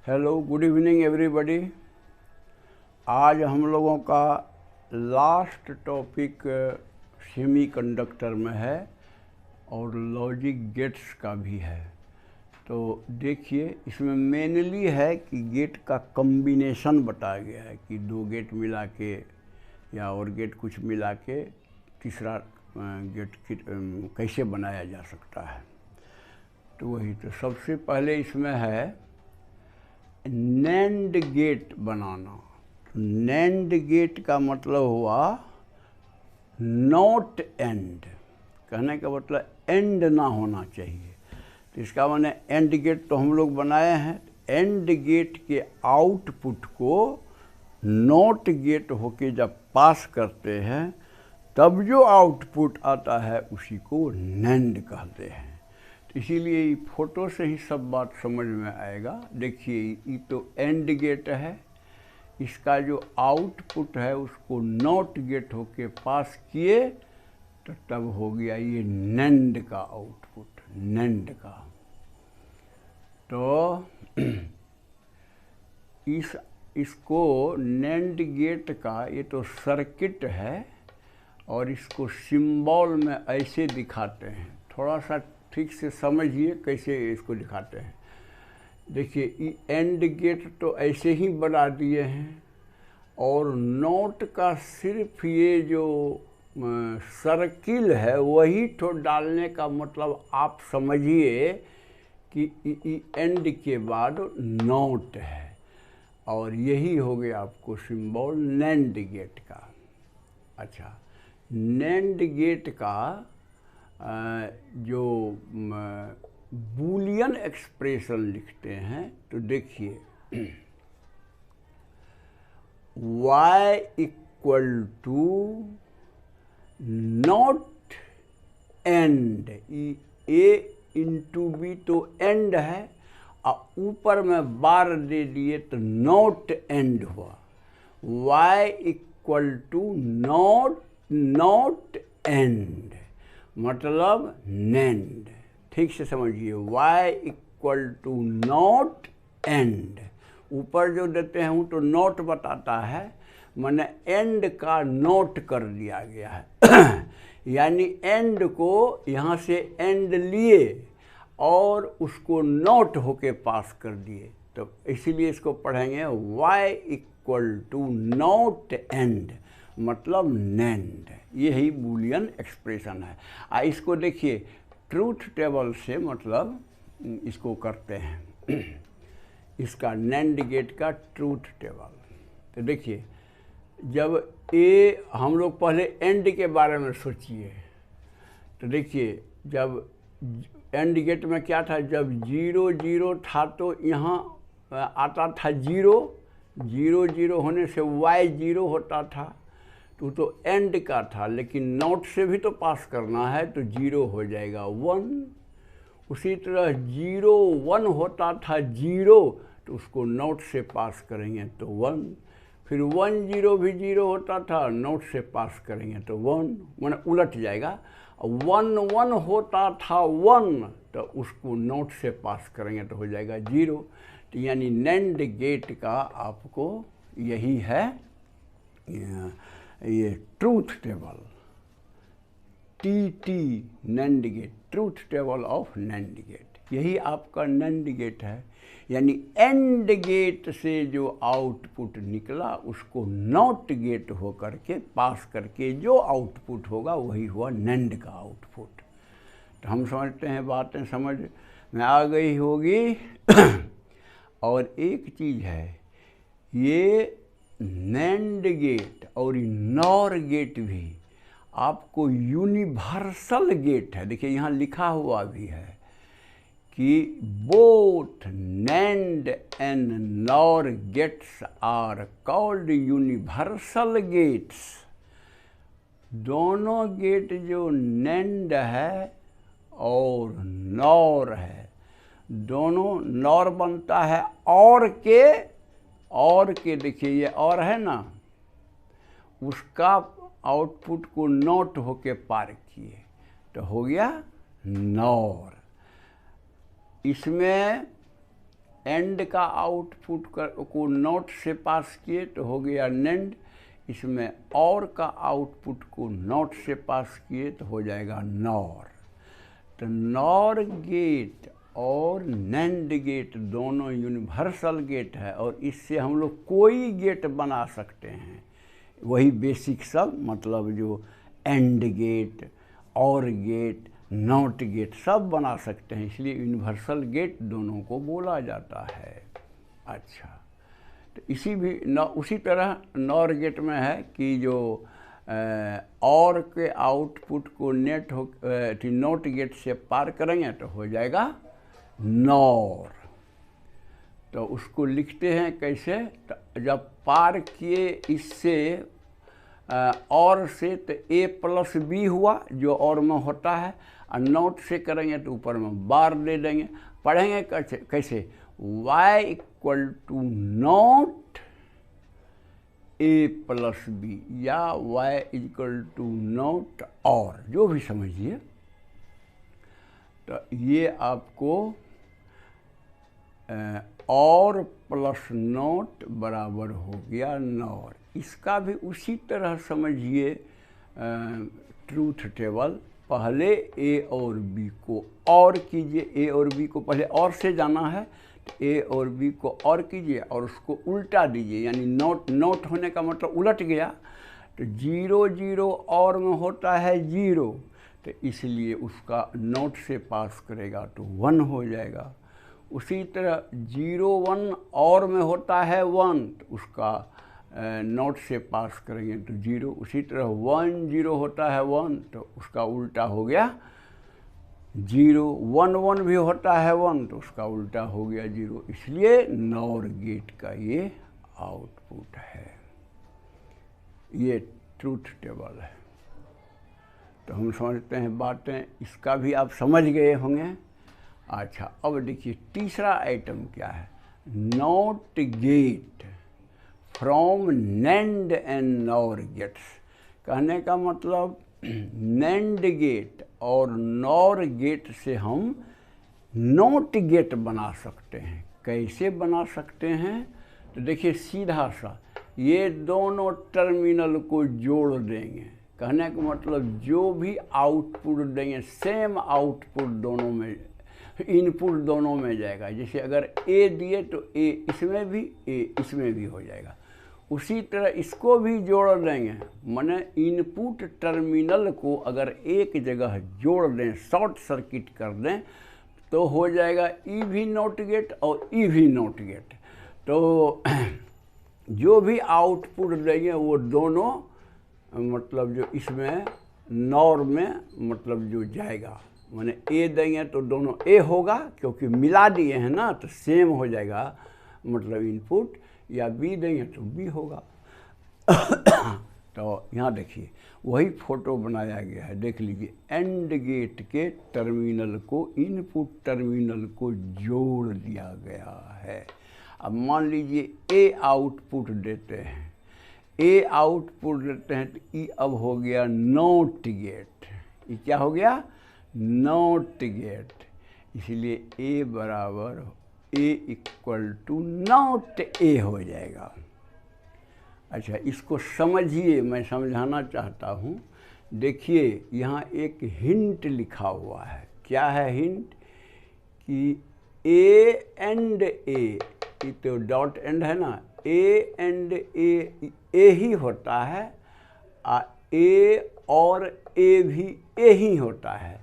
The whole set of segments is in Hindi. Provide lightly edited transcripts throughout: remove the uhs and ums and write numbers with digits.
Hello, good evening everybody. आज हम लोगों का लास्ट टॉपिक सेमीकंडक्टर में है और लॉजिक गेट्स का भी है। तो देखिए, इसमें मेनली है कि गेट का कॉम्बिनेशन बताया गया है कि दो गेट मिला के या और गेट कुछ मिला के तीसरा गेट कैसे बनाया जा सकता है। तो वही, तो सबसे पहले इसमें है नैंड गेट बनाना। नैंड गेट का मतलब हुआ नॉट एंड, कहने का मतलब एंड ना होना चाहिए। तो इसका माने एंड गेट तो हम लोग बनाए हैं। एंड गेट के आउटपुट को नॉट गेट होके जब पास करते हैं तब जो आउटपुट आता है उसी को नैंड कहते हैं। तो इसीलिए फोटो से ही सब बात समझ में आएगा। देखिए, ये तो एंड गेट है, इसका जो आउटपुट है उसको नॉट गेट होके पास किए तो तब हो गया ये नैंड का आउटपुट, नैंड का। तो इसको नैंड गेट का ये तो सर्किट है और इसको सिंबल में ऐसे दिखाते हैं। थोड़ा सा ठीक से समझिए कैसे इसको दिखाते हैं। देखिए, एंड गेट तो ऐसे ही बना दिए हैं और नॉट का सिर्फ ये जो सर्किल है वही तो डालने का मतलब आप समझिए कि एंड के बाद नॉट है और यही हो गया आपको सिंबल नैंड गेट का। अच्छा, नैंड गेट का जो बूलियन एक्सप्रेशन लिखते हैं तो देखिए, y equal to not and, A into B तो एंड है और ऊपर में बार दे दिए तो नॉट एंड हुआ। y equal to not and मतलब नैंड। ठीक से समझिए, y equal to not and, ऊपर जो देते हैं वो तो नॉट बताता है, माने एंड का नोट कर दिया गया है यानी एंड को यहाँ से एंड लिए और उसको नोट होके पास कर दिए। तो इसीलिए इसको पढ़ेंगे y equal to not and मतलब नैंड। यही बूलियन एक्सप्रेशन है। इसको देखिए, ट्रूथ टेबल से मतलब इसको करते हैं इसका नैंड गेट का ट्रूथ टेबल। तो देखिए, जब ए, हम लोग पहले एंड के बारे में सोचिए। तो देखिए, जब एंड गेट में क्या था, जब 0 0 था तो यहाँ आता था 0 0 0 होने से y 0 होता था तो एंड का था, लेकिन नॉट से भी तो पास करना है तो 0 हो जाएगा 1। उसी तरह 0 1 होता था 0 तो उसको नॉट से पास करेंगे तो 1। फिर 1 0 भी 0 होता था, नॉट से पास करेंगे तो 1, माने उलट जाएगा। 1 1 होता था 1 तो उसको नॉट से पास करेंगे तो हो जाएगा 0। तो यानी नैंड गेट का आपको यही है, ये truth table, TT NAND gate, truth table of NAND gate, यही आपका नैंड गेट है। यानी एंड गेट से जो आउटपुट निकला उसको नॉट गेट हो करके पास करके जो आउटपुट होगा वही हुआ नैंड का आउटपुट। तो हम समझते हैं, बातें समझ में आ गई होगी और एक चीज़ है, ये नैंड गेट और नॉर गेट भी आपको यूनिवर्सल गेट है। देखिए, यहाँ लिखा हुआ भी है कि both NAND and NOR gates are called universal gates. दोनों गेट जो नैंड है और नॉर है, दोनों नॉर बनता है और के देखिए, ये और है ना, उसका आउटपुट को नॉट होके पार किए तो हो गया नॉर। इसमें एंड का आउटपुट को नॉट से पास किए तो हो गया नेंड, इसमें और का आउटपुट को नॉट से पास किए तो हो जाएगा नॉर। तो नॉर गेट और नैंड गेट दोनों यूनिवर्सल गेट है और इससे हम लोग कोई गेट बना सकते हैं, वही बेसिक सब, मतलब जो एंड गेट, और गेट, नॉट गेट सब बना सकते हैं, इसलिए यूनिवर्सल गेट दोनों को बोला जाता है। अच्छा, तो उसी तरह नॉर गेट में है कि जो और के आउटपुट को नॉट गेट से पार करेंगे तो हो जाएगा नॉर। तो उसको लिखते हैं कैसे, तो जब पार किए इससे और से तो a प्लस बी हुआ जो और में होता है, और नॉट से करेंगे तो ऊपर में बार दे देंगे। पढ़ेंगे कैसे, y equal to not a plus B या y equal to not or, जो भी समझिए। तो ये आपको और प्लस नॉट बराबर हो गया नॉर। इसका भी उसी तरह समझिए ट्रूथ टेबल। पहले ए और बी को और कीजिए, ए और बी को पहले और से जाना है तो ए और बी को और कीजिए और उसको उल्टा दीजिए, यानी नॉट होने का मतलब उलट गया। तो 0 0 और में होता है 0, तो इसलिए उसका नॉट से पास करेगा तो 1 हो जाएगा। उसी तरह 0 1 और में होता है 1, तो उसका नॉट से पास करेंगे तो 0। उसी तरह 1 0 होता है 1, तो उसका उल्टा हो गया 0। 1 1 भी होता है 1, तो उसका उल्टा हो गया 0। इसलिए नॉर गेट का ये आउटपुट है। ये ट्रूथ टेबल है। तो हम समझते हैं बातें, इसका भी आप समझ गए होंगे। अच्छा, अब देखिए तीसरा आइटम क्या है, not gate from NAND and NOR gates. कहने का मतलब नैंड गेट और नॉर गेट से हम नॉट गेट बना सकते हैं। कैसे बना सकते हैं, तो देखिए सीधा सा ये दोनों टर्मिनल को जोड़ देंगे। कहने का मतलब जो भी आउटपुट देंगे सेम आउटपुट दोनों में, इनपुट दोनों में जाएगा। जैसे अगर ए दिए तो ए इसमें भी, ए इसमें भी हो जाएगा। उसी तरह इसको भी जोड़ देंगे, माने इनपुट टर्मिनल को अगर एक जगह जोड़ दें, शॉर्ट सर्किट कर दें, तो हो जाएगा ई भी नॉट गेट और ई भी नॉट गेट। तो जो भी आउटपुट देंगे वो दोनों मतलब जो इसमें नॉर में मतलब जो जाएगा, माने ए देंगे तो दोनों ए होगा क्योंकि मिला दिए हैं ना, तो सेम हो जाएगा मतलब इनपुट, या बी देंगे तो बी होगा। तो यहाँ देखिए वही फोटो बनाया गया है, देख लीजिए। एंड गेट के टर्मिनल को इनपुट टर्मिनल को जोड़ दिया गया है। अब मान लीजिए ए आउटपुट देते हैं, ए आउटपुट देते हैं तो ई अब हो गया नॉट गेट। ये क्या हो गया, नॉट गेट। इसलिए ए बराबर ए इक्वल टू नॉट ए हो जाएगा। अच्छा, इसको समझिए, मैं समझाना चाहता हूँ। देखिए यहाँ एक हिंट लिखा हुआ है। क्या है हिंट, कि ए एंड ए, ये तो डॉट एंड है ना, ए एंड ए ही होता है, ए और ए भी ए ही होता है।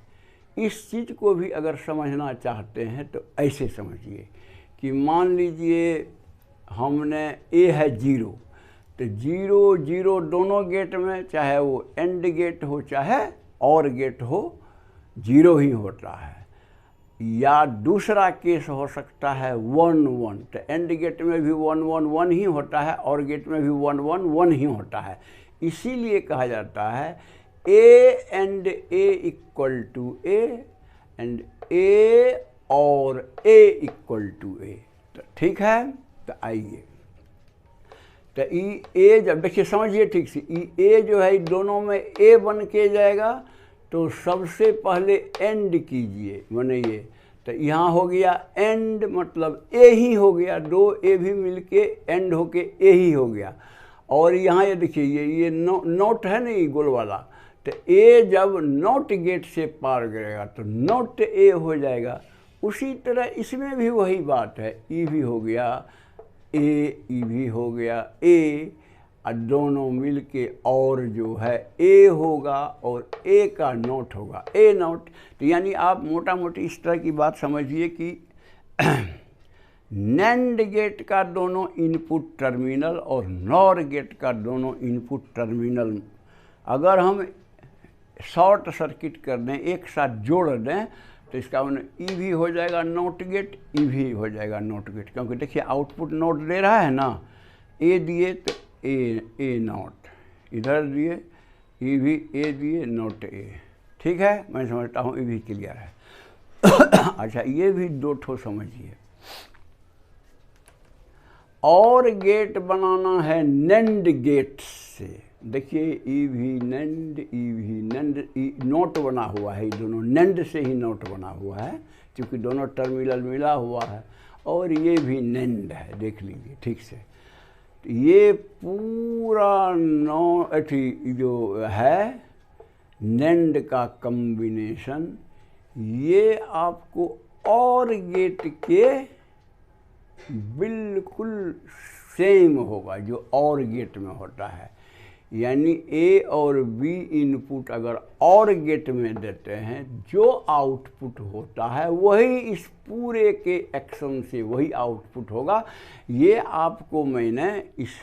इस चीज़ को भी अगर समझना चाहते हैं तो ऐसे समझिए कि मान लीजिए हमने ए है 0, तो 0 0 दोनों गेट में, चाहे वो एंड गेट हो चाहे और गेट हो, 0 ही होता है। या दूसरा केस हो सकता है 1 1, तो एंड गेट में भी 1 1 1 ही होता है और गेट में भी 1 1 1 ही होता है। इसीलिए कहा जाता है A and A equal to A and A और ए इक्वल टू ए। तो ठीक है, तो आइए, तो ए जब देखिए समझिए ठीक से, ए जो है दोनों में ए बन के जाएगा। तो सबसे पहले एंड कीजिए, माने ये, तो यहाँ हो गया एंड, मतलब ए ही हो गया, दो ए भी मिलके एंड होके ए ही हो गया। और यहाँ ये देखिए ये नोट है नहीं गोल वाला, तो ए जब नॉट गेट से पार करेगा तो नॉट ए हो जाएगा। उसी तरह इसमें भी वही बात है, ई भी हो गया ए, ई भी हो गया ए, और दोनों मिलके और जो है ए होगा और ए का नोट होगा, ए नोट। तो यानी आप मोटा मोटी इस तरह की बात समझिए कि नैंड गेट का दोनों इनपुट टर्मिनल और नॉर गेट का दोनों इनपुट टर्मिनल अगर हम शॉर्ट सर्किट कर दें, एक साथ जोड़ दें, तो इसका ई भी हो जाएगा नॉट गेट, ई भी हो जाएगा नॉट गेट। क्योंकि देखिए आउटपुट नोट दे रहा है ना, ए दिए तो ए नॉट, इधर दिए ई भी ए दिए नॉट ए। ठीक है, मैं समझता हूँ ये भी क्लियर है। अच्छा, ये भी दो ठो समझिए। और गेट बनाना है नैंड गेट से। देखिए ई भी नैंड, ई भी नैंड, ई नोट बना हुआ है, दोनों नैंड से ही नोट बना हुआ है क्योंकि दोनों टर्मिनल मिला हुआ है। और ये भी नैंड है, देख लीजिए ठीक से। ये पूरा जो है नैंड का कॉम्बिनेशन, ये आपको और गेट के बिल्कुल सेम होगा जो और गेट में होता है। यानी ए और बी इनपुट अगर और गेट में देते हैं, जो आउटपुट होता है वही इस पूरे के एक्शन से वही आउटपुट होगा। ये आपको मैंने इस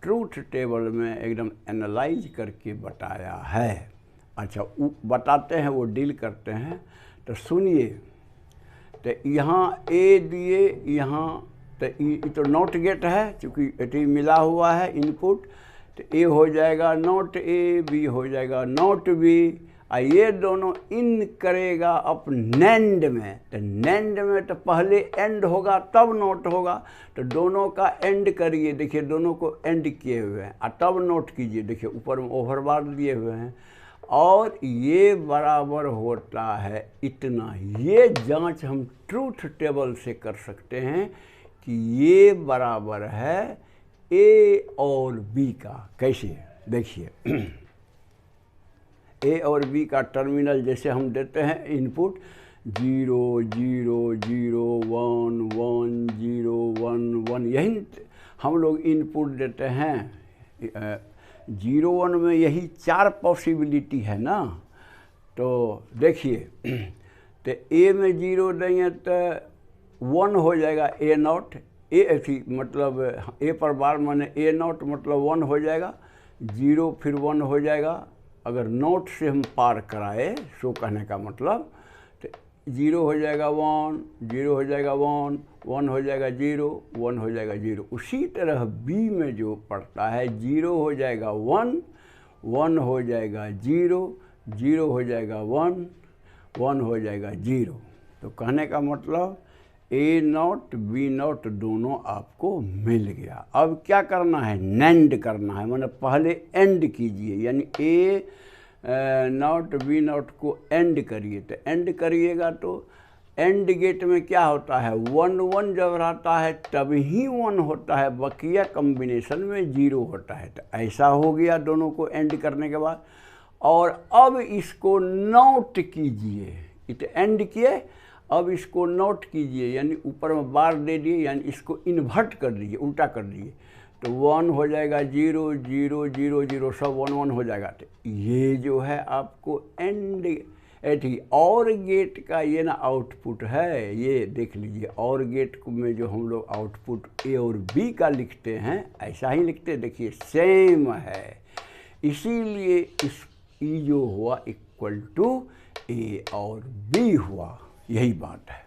ट्रूथ टेबल में एकदम एनालाइज करके बताया है। अच्छा, बताते हैं, वो डील करते हैं, तो सुनिए। तो यहाँ ए दिए, यहाँ तो तो नॉट गेट है चूँकि ये मिला हुआ है इनपुट, तो ए हो जाएगा नॉट ए, बी हो जाएगा नॉट बी, और ये दोनों इन करेगा अप नैंड में। तो नैंड में तो पहले एंड होगा तब नोट होगा, तो दोनों का एंड करिए। देखिए दोनों को एंड किए हुए हैं और तब नोट कीजिए। देखिए ऊपर में ओवरबार दिए हुए हैं और ये बराबर होता है इतना। ये जांच हम ट्रूथ टेबल से कर सकते हैं कि ये बराबर है ए और बी का। कैसे, देखिए ए और बी का टर्मिनल जैसे हम देते हैं इनपुट 0 0 0 1 1 0 1 1, यही हम लोग इनपुट देते हैं। 0 1 में यही 4 पॉसिबिलिटी है ना। तो देखिए, तो ए में 0 देंगे तो 1 हो जाएगा ए नॉट, ए थी मतलब ए पर बार माने ए नॉट मतलब 1 हो जाएगा, 0 फिर 1 हो जाएगा। अगर नोट से हम पार कराए, सो कहने का मतलब, तो 0 हो जाएगा 1, 0 हो जाएगा 1, 1 हो जाएगा 0, 1 हो जाएगा 0। उसी तरह बी में जो पड़ता है 0 हो जाएगा 1, 1 हो जाएगा 0, 0 हो जाएगा 1, 1 हो जाएगा 0। तो कहने का मतलब ए नॉट बी नॉट दोनों आपको मिल गया। अब क्या करना है, नैंड करना है, मतलब पहले एंड कीजिए। यानी ए नॉट बी नॉट को एंड करिए। तो एंड करिएगा तो एंड गेट में क्या होता है, 1 1 जब रहता है तब ही 1 होता है, बकिया कॉम्बिनेशन में 0 होता है। तो ऐसा हो गया दोनों को एंड करने के बाद। और अब इसको नोट कीजिए, इट एंड किए, अब इसको नोट कीजिए, यानी ऊपर में बार दे दिए, यानी इसको इन्वर्ट कर दीजिए, उल्टा कर दीजिए। तो 1 हो जाएगा 0 0 0 0, सब 1 1 हो जाएगा। तो ये जो है आपको एंड और गेट का ये ना आउटपुट है, ये देख लीजिए। और गेट में जो हम लोग आउटपुट ए और बी का लिखते हैं, ऐसा ही लिखते हैं। देखिए सेम है, इसीलिए इस ई जो हुआ इक्वल टू ए और बी हुआ, यही बात है।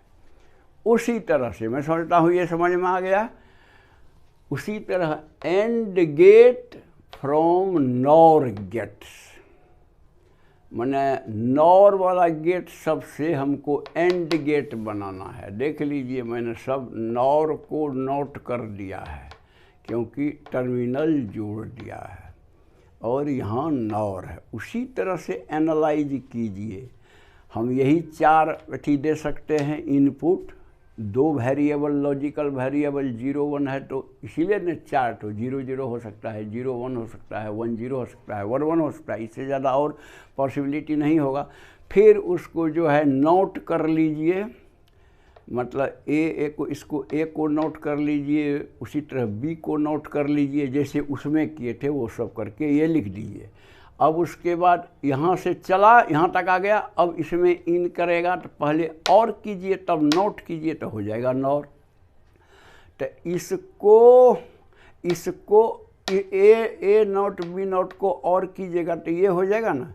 उसी तरह से मैं समझता हूँ ये समझ में आ गया। उसी तरह AND gate from NOR gates, माने नॉर वाला गेट सबसे हमको एंड गेट बनाना है। देख लीजिए मैंने सब नॉर को नोट कर दिया है क्योंकि टर्मिनल जोड़ दिया है और यहाँ नॉर है। उसी तरह से एनालाइज कीजिए। हम यही 4 अथी दे सकते हैं इनपुट, 2 वेरिएबल लॉजिकल वेरिएबल 0 1 है, तो इसीलिए न 4, तो 0 0 हो सकता है, 0 1 हो सकता है, 1 0 हो सकता है, 1 1 हो सकता है, इससे ज़्यादा और पॉसिबिलिटी नहीं होगा। फिर उसको जो है नोट कर लीजिए, मतलब इसको ए को नोट कर लीजिए, उसी तरह बी को नोट कर लीजिए, जैसे उसमें किए थे वो सब करके ये लिख दीजिए। अब उसके बाद यहाँ से चला यहाँ तक आ गया, अब इसमें इन करेगा तो पहले और कीजिए तब नोट कीजिए तो हो जाएगा नॉर। तो इसको ए नोट बी नोट को और कीजिएगा तो ये हो जाएगा ना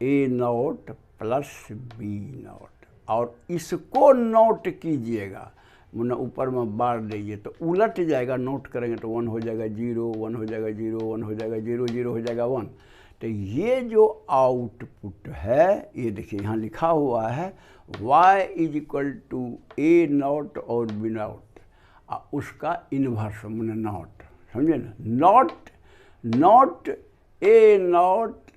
ए नोट प्लस बी नोट, और इसको नोट कीजिएगा, मतलब ऊपर में बार दीजिए तो उलट जाएगा, नोट करेंगे तो 1 हो जाएगा 0, 1 हो जाएगा 0, 1 हो जाएगा 0, 0 हो जाएगा 1। तो ये जो आउटपुट है ये देखिए यहाँ लिखा हुआ है y = a नॉट और b नॉट, उसका इन्वर्स मैंने नॉट, समझे ना, नॉट a नॉट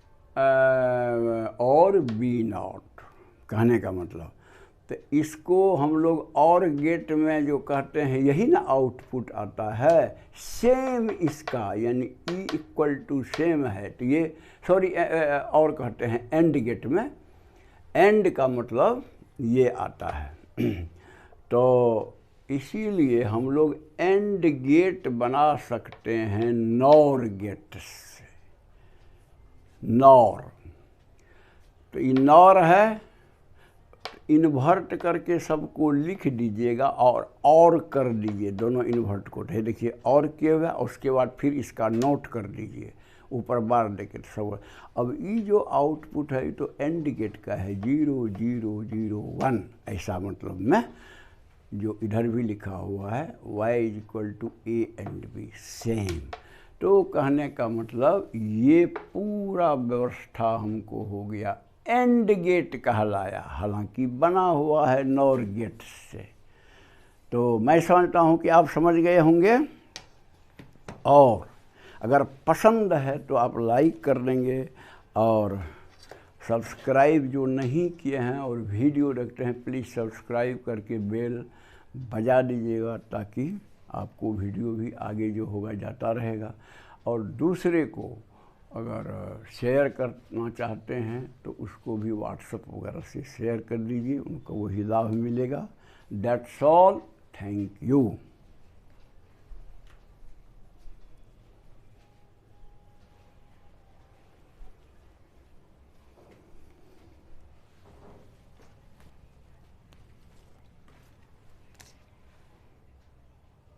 और b नॉट कहने का मतलब। तो इसको हम लोग और गेट में जो कहते हैं यही ना आउटपुट आता है, सेम इसका, यानी E = सेम है, तो ये सॉरी और कहते हैं एंड गेट में, एंड का मतलब ये आता है। तो इसीलिए हम लोग एंड गेट बना सकते हैं नॉर गेट से, नॉर। तो ये नॉर है, इन्वर्ट करके सबको लिख दीजिएगा और कर दीजिए दोनों इन्वर्ट को, है देखिए और किए हुआ, उसके बाद फिर इसका नोट कर दीजिए ऊपर बार देके सब। अब ये जो आउटपुट है तो एंड गेट का है 0 0 0 1, ऐसा मतलब में जो इधर भी लिखा हुआ है y = a and b same. तो कहने का मतलब ये पूरा व्यवस्था हमको हो गया एंड गेट कहलाया, हालांकि बना हुआ है नॉर गेट से। तो मैं समझता हूँ कि आप समझ गए होंगे, और अगर पसंद है तो आप लाइक कर देंगे, और सब्सक्राइब जो नहीं किए हैं और वीडियो देखते हैं प्लीज़ सब्सक्राइब करके बेल बजा दीजिएगा, ताकि आपको वीडियो भी आगे जो होगा जाता रहेगा। और दूसरे को अगर शेयर करना चाहते हैं तो उसको भी व्हाट्सएप वगैरह से शेयर कर दीजिए, उनको वही लाभ मिलेगा। That's all, thank you.